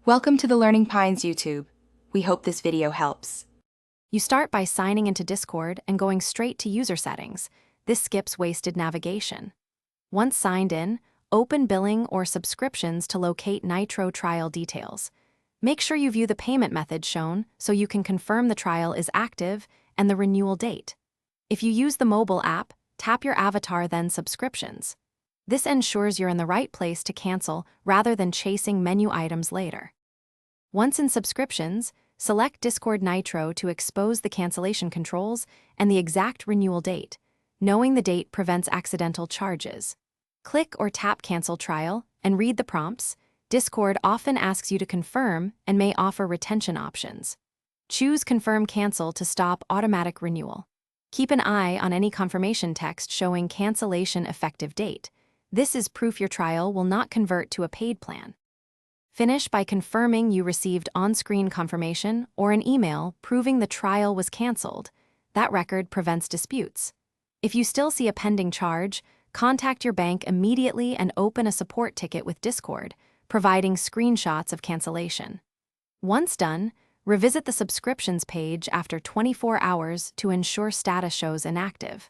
Welcome to the Learning Pines YouTube. We hope this video helps. You start by signing into Discord and going straight to user settings. This skips wasted navigation. Once signed in, open billing or subscriptions to locate Nitro trial details. Make sure you view the payment method shown so you can confirm the trial is active and the renewal date. If you use the mobile app, tap your avatar then subscriptions. This ensures you're in the right place to cancel rather than chasing menu items later. Once in subscriptions, select Discord Nitro to expose the cancellation controls and the exact renewal date. Knowing the date prevents accidental charges. Click or tap Cancel Trial and read the prompts. Discord often asks you to confirm and may offer retention options. Choose Confirm Cancel to stop automatic renewal. Keep an eye on any confirmation text showing cancellation effective date. This is proof your trial will not convert to a paid plan. Finish by confirming you received on-screen confirmation or an email proving the trial was canceled. That record prevents disputes. If you still see a pending charge, contact your bank immediately and open a support ticket with Discord, providing screenshots of cancellation. Once done, revisit the subscriptions page after 24 hours to ensure status shows inactive.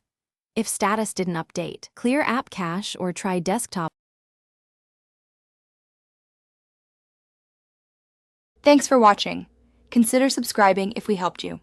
If status didn't update, clear app cache or try desktop. Thanks for watching. Consider subscribing if we helped you.